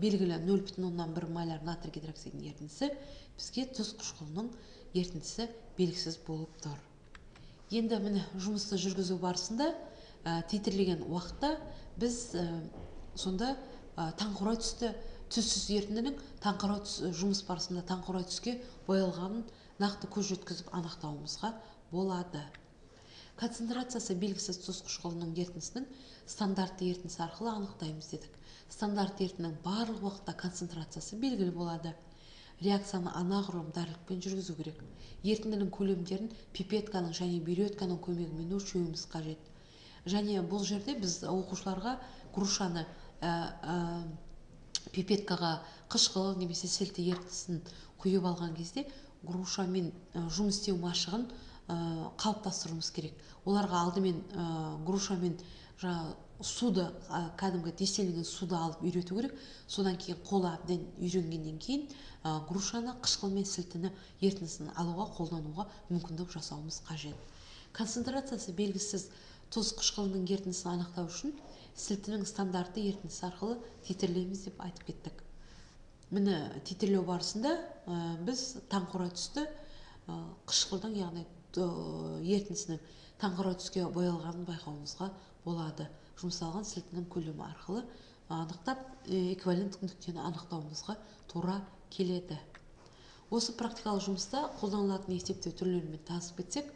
белгілі 0,1 маляр натрий гидроксидінің ерітіндісі, бізге тұз қышқылының ерітіндісі белгісіз болып тұр. Енді міне жұмысты жүргізу барысында титрлеген уақытта біз сонда таңқурай түсті түссіз ерітіндінің жұмыс барысында таңқурай түске боялғанын нақты көз жеткізіп анықтауымызға болады. Концентрациясы белгісіз тұз қышқылының ерітіндісінің стандартты ерітіндісі арқылы анықтаймыз дедік. Стандартты ерітіндінің барлық уақытта концентрациясы белгілі болады. Реакцияны анағұрлым дәрілікпен жүргізу керек. Ерітіндінің көлемдерін пипетканың және бюретканың көмегімен өлшеуіміз қажет. Және бұл жерде біз оқушыларға грушаны пипеткаға қышқыл немесе сілті ерітіндісін құйып алған кезде грушамен жұмыс істеу машығын қалыптастыруымыз керек. Оларға алдымен грушамен суды, кәдімгі дистилдеген суды алып үйрету керек. Содан кейін қолы әбден үйренгеннен кейін грушаны, қышқыл мен сілтіні ерітіндісін алуға, қолдануға мүмкіндік жасауымыз қажет. Концентрациясы белгісіз тұз қышқылының ерітіндісін анықтау үшін сілтінің стандартты ерітіндісі арқылы титрлейміз деп айтып кеттік. Міне титрлеу барысында біз таңқурай түсті қышқылдың, яғни ерітіндісінің таңқурай түске боялғанын байқауымызға болады. Жұмсалған сілтінің көлемі арқылы анықтап эквиваленттік нүктені анықтауымызға тура келеді. Осы практикалық жұмыста қолданылатын есептеу түрлерімен танысып кетсек,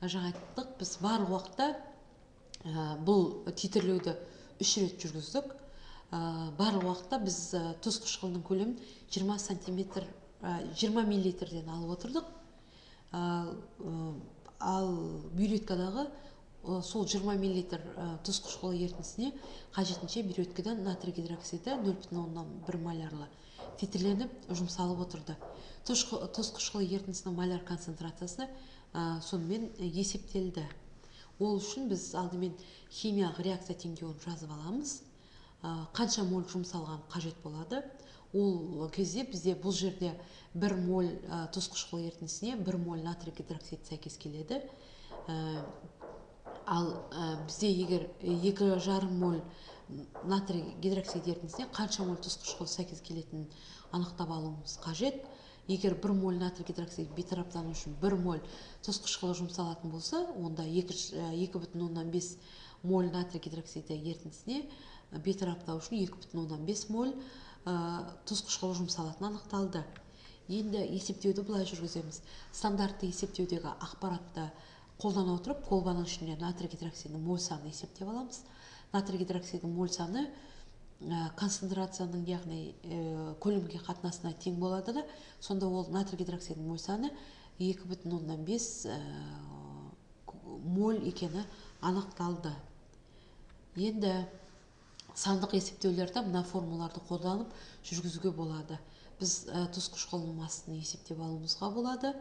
жаңа айттық, біз барлық уақытта бұл титрлеуді 3 рет жүргіздік. Барлық уақытта біз тұз қышқылының көлемін 20 миллилитрден алып отырдық. Ал бюреткадағы сол 20 миллилитр тұз қышқылы ерітіндісіне қажетінше бюреткадан натрий гидроксиді 0,1 молярлы титрленіп жұмсалып отырды. Тұз қышқылы ерітіндісінің моляр концентрациясы сонымен есептелді. Ол үшін біз алдымен химиялық реакция теңдеуін жазып аламыз. Қанша моль жұмсалған қажет болады. Ол кезде бізде бұл жерде 1 моль тұз қышқылы ерітіндісіне 1 моль натрий гидроксид сәйкес келеді. Ал бізде егер 2,5 моль натрий гидроксид ерітіндісіне қанша моль тұз қышқылы сәйкес келетінін анықтап алуымыз қажет. Егер 1 моль натрий гидроксид бейтараптану үшін 1 моль тұз қышқылы жұмсалатын болса, онда 2,5 моль натрий гидроксиді ерітіндісіне бейтараптау үшін 2,5 моль тұз қышқылы жұмсалатын анықталды. Енді есептеуді былай жүргіземіз. Стандартты есептеудегі ақпаратты қолдана отырып, колбаның ішінде натрий гидроксидінің моль саны есептеп аламыз. Натрий гидроксидінің моль саны концентрацияның, яғни көлемге қатынасына тең болады да, сонда ол натрий гидроксидінің моль саны 2,5 моль екені анықталды. Енді сандық есептеулерді мына формулаларды қолданып жүргізуге болады. Біз тұз қышқылының массасын есептеп алуымызға болады.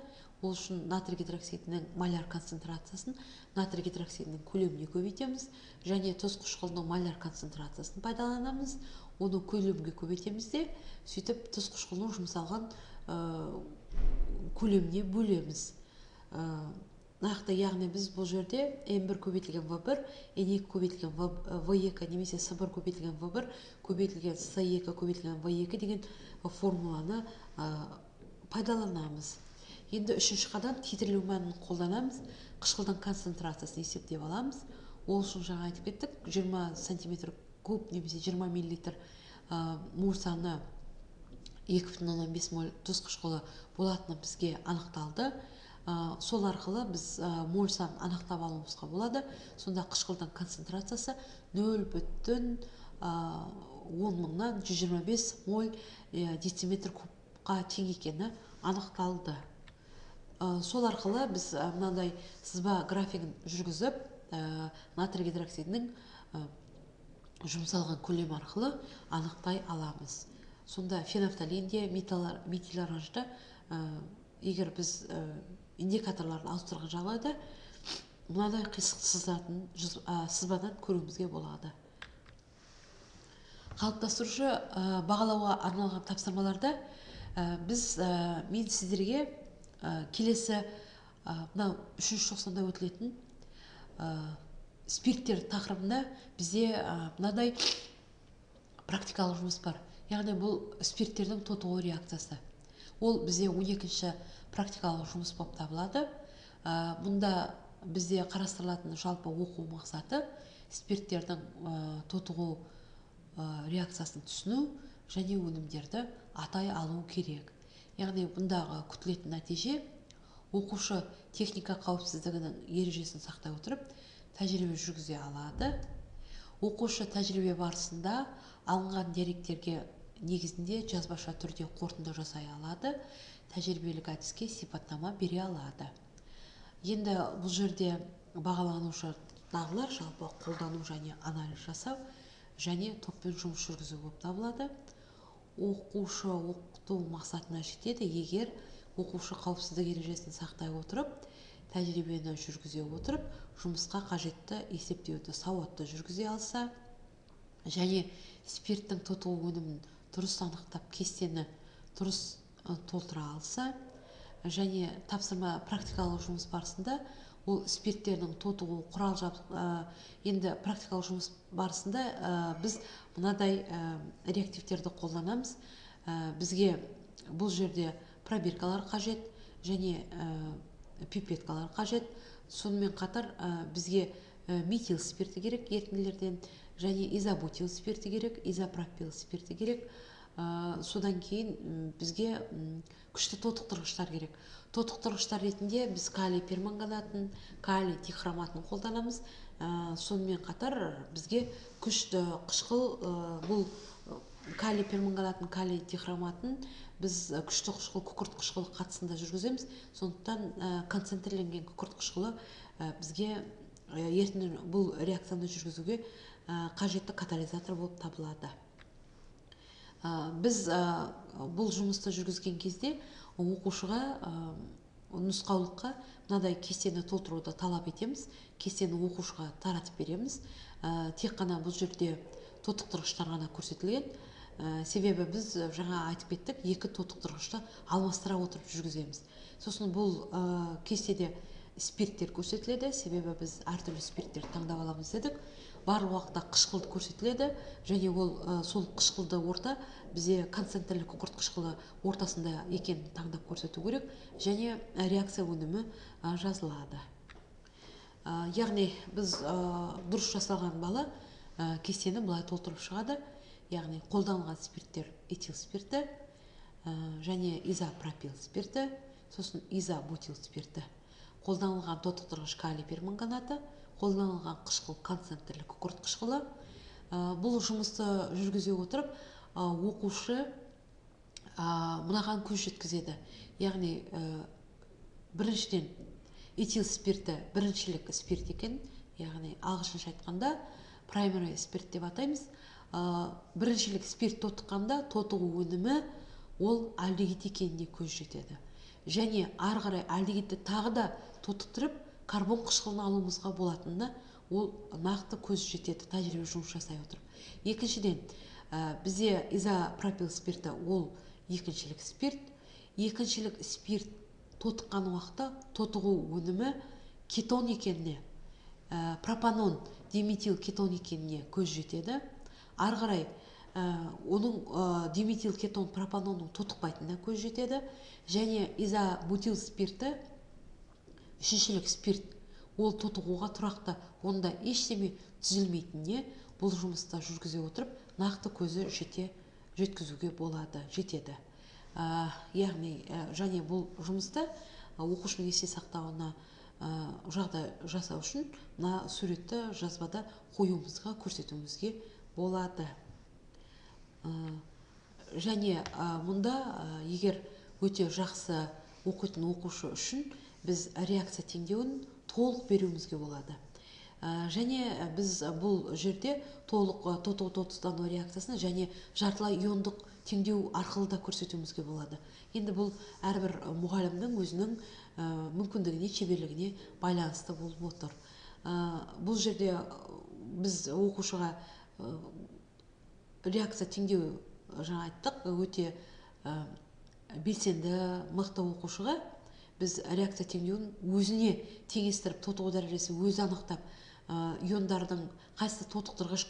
Ол үшін натрий гидроксидінің моляр концентрациясын натрий гидроксидінің көлеміне көбейтеміз, және тұз қышқылының моляр концентрациясын пайдаланамыз. Оны көлемге көбейтеміз де, сөйтіп тұз қышқылының жұмсалған көлеміне бөлеміз. Нақты, яғни біз бұл жерде N1 көбейтілген V1, N2 көбейтілген V2 немесе S1 көбейтілген V1 көбейтілген S2 көбейтілген V2 деген формуланы пайдаланамыз. Енді үшінші қадам титрлеу мәнін қолданамыз. Қышқылдың концентрациясын есептеп аламыз. Ол үшін жаңа айтып кеттік, 20 см куб немесе 20 мл моль саны 2,5 моль тұз қышқылы болатыны бізге анықталды. Сол арқылы біз моль санын анықтап алуымызға болады. Сонда қышқылдың концентрациясы 0,10 мыңнан 125 моль дециметр кубқа тең екені анықталды. Сол арқылы біз мынандай сызба графигін жүргізіп, натрий гидроксидінің жұмсалған көлем арқылы анықтай аламыз. Сонда фенофталинде, метил оранжда егер біз индикаторларын ауыстырған жағдайда мынадай қисық сызатын сызбадан көруімізге болады. Қалыптастырушы бағалауға арналған тапсырмаларда мен сіздерге келесі мынау 3-ші тоқсанда өтілетін спирттер тақырыбында бізде мынадай практикалық жұмыс бар. Яғни бұл спирттердің тотығу реакциясы. Ол бізде 12-ші практикалық жұмыс болып табылады. Мұнда бізде қарастырылатын жалпы оқу мақсаты спирттердің тотығу реакциясын түсіну және өнімдерді атай алу керек. Яғни бұндағы күтілетін нәтиже оқушы техника қауіпсіздігінің ережесін сақтай отырып тәжірибе жүргізе алады. Оқушы тәжірибе барысында алынған деректерге негізінде жазбаша түрде қорытынды жасай алады, тәжірибелік әдіске сипаттама бере алады. Енді бұл жерде бағаланушы дағдылар жалпы қолдану және анализ жасау және топпен жұмыс жүргізу болып табылады. Оқушы оқыту мақсатына жетеді, егер оқушы қауіпсіздік ережесін сақтай отырып, тәжірибені жүргізе отырып, жұмысқа қажетті есептеуді сауатты жүргізе алса, және спирттің тотығу өнімін дұрыс анықтап, кестені дұрыс толтыра алса, және тапсырма практикалық жұмыс барысында ол спирттердің тотығу енді практикалық жұмыс барысында біз мынадай реактивтерді қолданамыз. Бізге бұл жерде пробиркалар қажет және пипеткалар қажет. Сонымен қатар бізге метил спирті керек ерітінділерден, және изобутил спирті керек, изопропил спирті керек. Содан кейін бізге күшті тотықтырғыштар керек. Тотықтырғыштар ретінде біз калий перманганатын, калий дихроматын қолданамыз. Сонымен қатар бізге күшті қышқыл, бұл калий перманганатын, калий дихроматын біз күшті қышқыл, күкірт қышқылы қатысында жүргіземіз. Сондықтан концентрленген күкірт қышқылы бізге бұл реакцияны жүргізуге қажетті катализатор болып табылады. Біз бұл жұмысты жүргізген кезде оқушыға нұсқаулыққа мынадай кестені толтыруды талап етеміз. Кестені оқушыға таратып береміз. Тек қана бұл жерде тотықтырғыштар ғана көрсетілген. Себебі біз жаңа айтып кеттік, екі тотықтырғышты алмастыра отырып жүргіземіз. Сосын бұл кестеде спирттер көрсетіледі, себебі біз әртүрлі спирттер таңдап аламыз дедік. Барлық уақытта қышқылды көрсетіледі, және ол сол қышқылды орта бізде концентрлі күкірт қышқылы ортасында екенін таңдап көрсету керек, және реакция өнімі жазылады. Яғни біз дұрыс жасалған бала кестені былай толтырып шығады. Яғни қолданылған спирттер этил спирті, және изопропил спирті, сосын изобутил спирті. Қолданылған тотықтырғыш калий перманганаты, қолданылған қышқыл концентрлі күкірт қышқылы. Бұл жұмысты жүргізе отырып, оқушы мынаған көз жеткізеді. Яғни біріншіден этил спирті біріншілік спирт екен, яғни ағылшынша айтқанда primary спирт деп атаймыз. Біріншілік спирт тотыққанда тотығу өнімі ол альдегид екеніне көз жетеді. Және ары қарай альдегидті тағы да тотықтырып карбон қышқылын алуымызға болатынына ол нақты көз жетеді, тәжірибе жұмыс жасай отырып. Екіншіден, бізде изопропил спирті ол екіншілік спирт. Екіншілік спирт тотыққан уақытта тотығу өнімі кетон екеніне, пропанон диметил кетон екеніне көз жетеді. Ары қарай оның диметил кетон пропанонның тотықпайтынына көз жетеді. Және изобутил спирті үшіншілік спирт, ол тотығуға тұрақты, онда ештеме түзілмейтініне бұл жұмыста жүргізе отырып нақты көзі жеткізуге болады, жетеді. Яғни және бұл жұмыста оқушының есте сақтауына жағдай жасау үшін мына суретті жазбада қоюымызға, көрсетуімізге болады. Және мұнда егер өте жақсы оқитын оқушы үшін біз реакция теңдеуін толық беруімізге болады. Және біз бұл жерде толық тотығу-тотықсыздану реакциясына және жартылай иондық теңдеу арқылы да көрсетуімізге болады. Енді бұл әрбір мұғалімнің өзінің мүмкіндігіне, шеберлігіне байланысты болып отыр. Бұл жерде біз оқушыға реакция теңдеу жаңа айттық, өте белсенді, мықты оқушыға біз реакция теңдеуін өзіне теңестіріп, тотығу дәрежесі өзі анықтап, иондардың қайсы тотықтырғыш,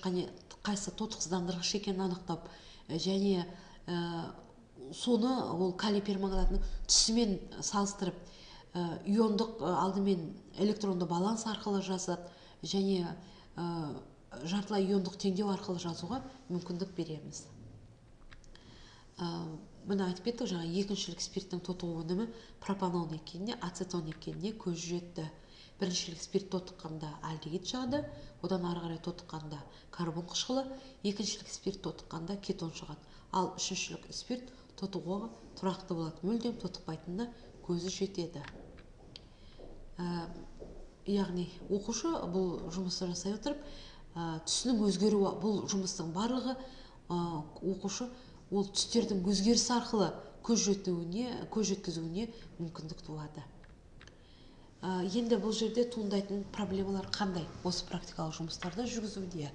қайсы тотықсыздандырғыш екенін анықтап, және соны ол калий перманганатының түсімен салыстырып, иондық алдымен электронды баланс арқылы жазады, және жартылай иондық теңдеу арқылы жазуға мүмкіндік береміз. Мына айтып кеттік, жаңа екіншілік спирттің тотығу өнімі пропанон екеніне, ацетон екеніне көз жетті. Біріншілік спирт тотыққанда альдегид шығады, одан ары қарай тотыққанда карбон қышқылы, екіншілік спирт тотыққанда кетон шығады. Ал үшіншілік спирт тотығуға тұрақты болады, мүлдем тотықпайтынына көзі жетеді. Яғни оқушы бұл жұмысты жасай отырып, түсінің өзгеруі, бұл жұмыстың барлығы оқушы ол түстердің өзгерісі арқылы көз жеткізуіне мүмкіндік туады. Енді бұл жерде туындайтын проблемалар қандай осы практикалық жұмыстарда жүргізуде?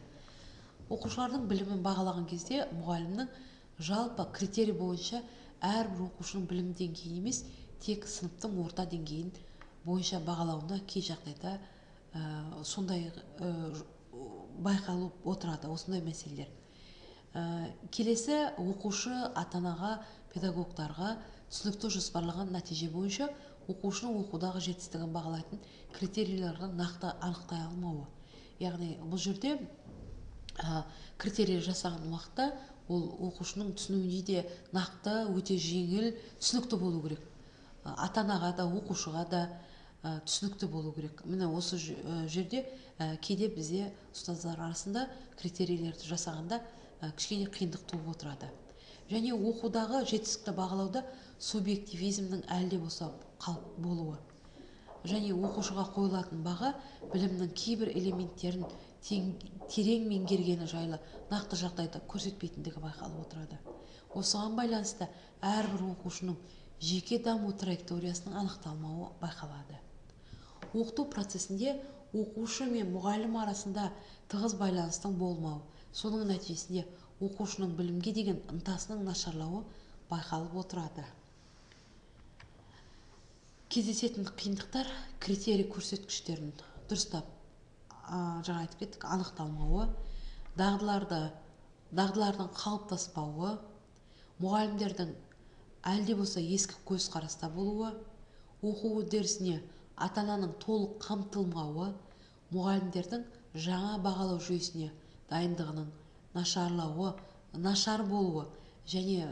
Оқушылардың білімін бағалаған кезде мұғалімнің жалпы критерий бойынша әрбір оқушының білім деңгейін емес, тек сыныптың орта деңгейін бойынша бағалауына кей жағдайда сондай байқалып отырады, осындай мәселелер. Келесі оқушы ата-анаға, педагогтарға түсінікті жоспарлаған нәтиже бойынша оқушының оқудағы жетістігін бағалайтын критерийлерді нақты анықтай алмауы. Яғни бұл жерде критерий жасаған уақытта ол оқушының түсінуіне де нақты, өте жеңіл, түсінікті болу керек. Ата-анаға да, оқушыға да түсінікті болу керек. Міне осы жерде кейде бізде ұстаздар арасында критерийлерді жасағанда кішкене қиындық туып отырады. Және оқудағы жетістікті бағалауда субъективизмнің әлде болса қалып болуы. Және оқушыға қойылатын баға білімнің кейбір элементтерін терең меңгергені жайлы нақты жағдайда көрсетпейтіндігі байқалып отырады. Осыған байланысты әрбір оқушының жеке даму траекториясының анықталмауы байқалады. Оқыту процесінде оқушы мен мұғалім арасында тығыз байланыстың болмауы, соның нәтижесінде оқушының білімге деген ынтасының нашарлауы байқалып отырады. Кездесетін қиындықтар критерий көрсеткіштерін дұрыстап жаңа айтып кеттік, анықталмауы, дағдылардың қалыптаспауы, мұғалімдердің әлде болса ескі көзқараста болуы, оқу үдерісіне ата-ананың толық қамтылмауы, мұғалімдердің жаңа бағалау жүйесіне дайындығының нашар болуы және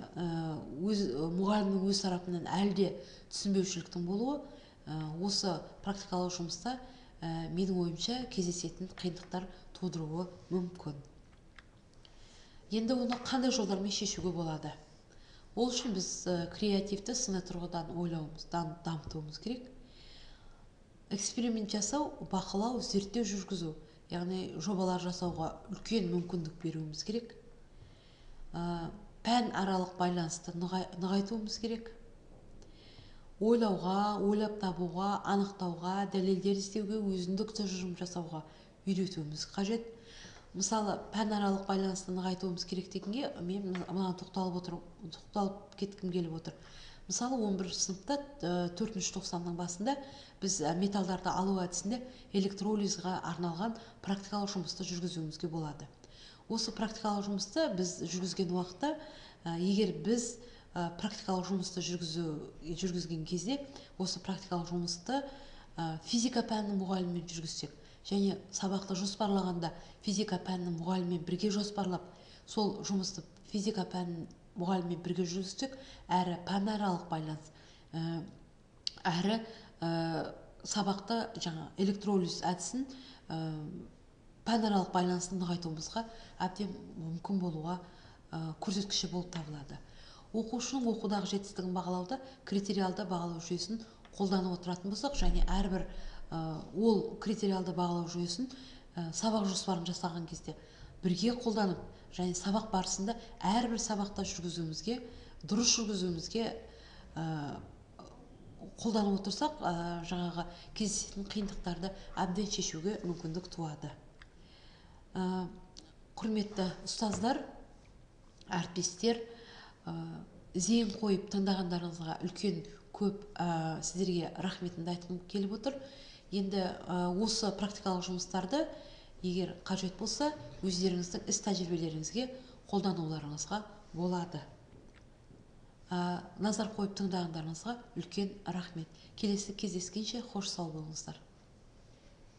мұғалімнің өз тарапынан әлде түсінбеушіліктің болуы осы практикалық жұмыста менің ойымша кездесетін қиындықтар тудыруы мүмкін. Енді оны қандай жолдармен шешуге болады? Ол үшін біз креативті сыни тұрғыдан ойлауымызды дамытуымыз керек. Эксперимент жасау, бақылау, зерттеу жүргізу, яғни жобалар жасауға үлкен мүмкіндік беруіміз керек. Пән аралық байланысты нығайтуымыз керек. Ойлауға, ойлап табуға, анықтауға, дәлелдер іздеуге, өзіндік тұжырым жасауға үйретуіміз қажет. Мысалы, пән аралық байланысты нығайтуымыз керек дегенге мен мынаны тоқталып кеткім келіп отыр. Мысалы, 11 сыныпта 4-ші тоқсанның басында біз металдарды алу әдісінде электролизға арналған практикалық жұмысты жүргізуімізге болады. Осы практикалық жұмысты біз жүргізген уақытта, егер біз практикалық жұмысты жүргізген кезде, осы практикалық жұмысты физика пәнінің мұғалімімен жүргізсек, және сабақты жоспарлағанда физика пәнінің мұғалімімен бірге жоспарлап, сол жұмысты физика пәнінің мұғалімімен бірге жүргізсек, әрі пәнаралық байланыс, әрі сабақты жаңа электролиз әдісін пәнаралық байланысын нығайтуымызға әбден мүмкін болуға көрсеткіші болып табылады. Оқушының оқудағы жетістігін бағалауда критериалды бағалау жүйесін қолданып отыратын болсақ, және әрбір ол критериалды бағалау жүйесін сабақ жоспарын жасаған кезде бірге қолданып, және сабақ барысында әрбір сабақта дұрыс жүргізуімізге қолданып отырсақ, жаңағы кездесетін қиындықтарды әбден шешуге мүмкіндік туады. Құрметті ұстаздар, әріптестер, зейін қойып тыңдағандарыңызға үлкен көп сіздерге рахметімді айтқым келіп отыр. Енді осы практикалық жұмыстарды егер қажет болса, өздеріңіздің іс тәжірибелеріңізге қолдануларыңызға болады. Назар қойып тыңдағандарыңызға үлкен рахмет. Келесі кездескенше қош сау болыңыздар.